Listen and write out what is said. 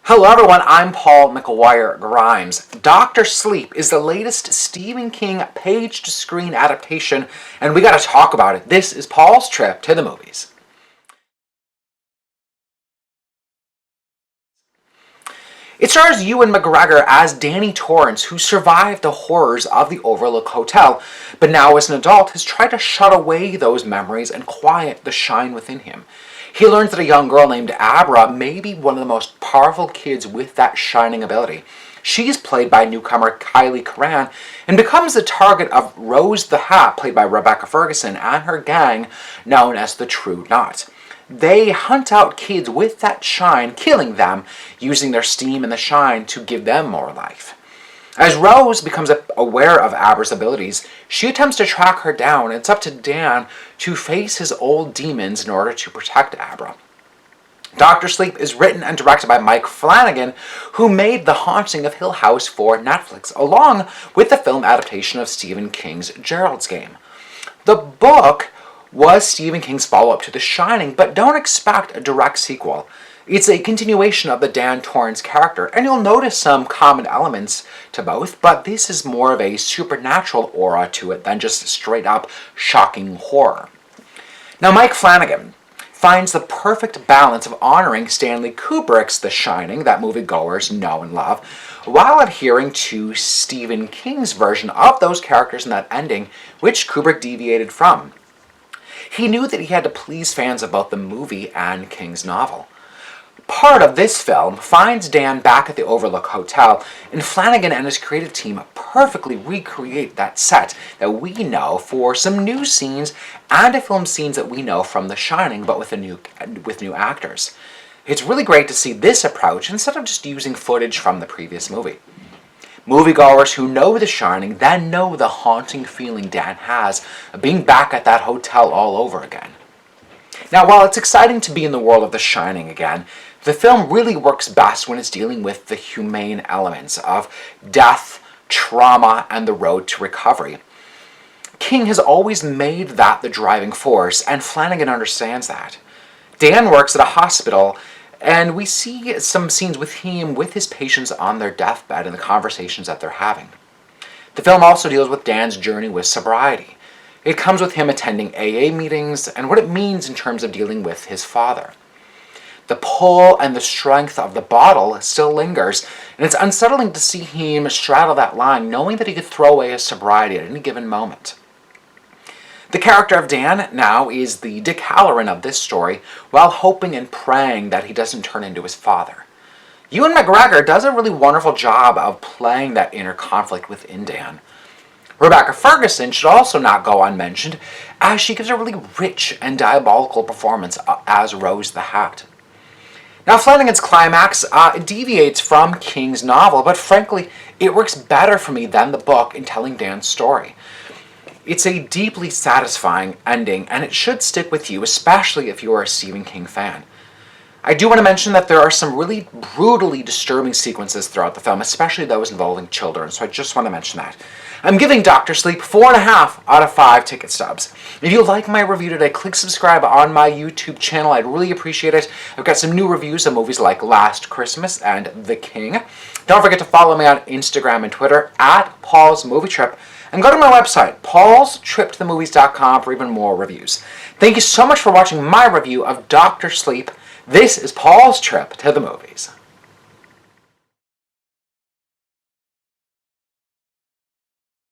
Hello everyone, I'm Paul McGuire Grimes. Dr. Sleep is the latest Stephen King page-to-screen adaptation, and we gotta talk about it. This is Paul's trip to the movies. It stars Ewan McGregor as Danny Torrance, who survived the horrors of the Overlook Hotel, but now as an adult has tried to shut away those memories and quiet the shine within him. He learns that a young girl named Abra may be one of the most powerful kids with that shining ability. She's played by newcomer Kyliegh Curran and becomes the target of Rose the Hat, played by Rebecca Ferguson, and her gang known as the True Knot. They hunt out kids with that shine, killing them, using their steam and the shine to give them more life. As Rose becomes aware of Abra's abilities, she attempts to track her down, and it's up to Dan to face his old demons in order to protect Abra. Dr. Sleep is written and directed by Mike Flanagan, who made The Haunting of Hill House for Netflix, along with the film adaptation of Stephen King's Gerald's Game. The book was Stephen King's follow-up to The Shining, but don't expect a direct sequel. It's a continuation of the Dan Torrance character, and you'll notice some common elements to both, but this is more of a supernatural aura to it than just straight-up shocking horror. Now, Mike Flanagan finds the perfect balance of honoring Stanley Kubrick's The Shining, that moviegoers know and love, while adhering to Stephen King's version of those characters and that ending, which Kubrick deviated from. He knew that he had to please fans of both the movie and King's novel. Part of this film finds Dan back at the Overlook Hotel, and Flanagan and his creative team perfectly recreate that set that we know for some new scenes and to film scenes that we know from The Shining, but with new actors. It's really great to see this approach instead of just using footage from the previous movie. Moviegoers who know The Shining then know the haunting feeling Dan has of being back at that hotel all over again. Now, while it's exciting to be in the world of The Shining again, the film really works best when it's dealing with the humane elements of death, trauma, and the road to recovery. King has always made that the driving force, and Flanagan understands that. Dan works at a hospital, and we see some scenes with him with his patients on their deathbed and the conversations that they're having. The film also deals with Dan's journey with sobriety. It comes with him attending AA meetings and what it means in terms of dealing with his father. The pull and the strength of the bottle still lingers, and it's unsettling to see him straddle that line, knowing that he could throw away his sobriety at any given moment. The character of Dan now is the Dick Halloran of this story, while hoping and praying that he doesn't turn into his father. Ewan McGregor does a really wonderful job of playing that inner conflict within Dan. Rebecca Ferguson should also not go unmentioned, as she gives a really rich and diabolical performance as Rose the Hat. Now, Flanagan's climax deviates from King's novel, but frankly, it works better for me than the book in telling Dan's story. It's a deeply satisfying ending, and it should stick with you, especially if you are a Stephen King fan. I do want to mention that there are some really brutally disturbing sequences throughout the film, especially those involving children, so I just want to mention that. I'm giving Dr. Sleep 4.5 out of 5 ticket stubs. If you like my review today, click subscribe on my YouTube channel. I'd really appreciate it. I've got some new reviews of movies like Last Christmas and The King. Don't forget to follow me on Instagram and Twitter at Paul's Movie Trip. And go to my website, paulstriptothemovies.com, for even more reviews. Thank you so much for watching my review of Dr. Sleep. This is Paul's Trip to the Movies.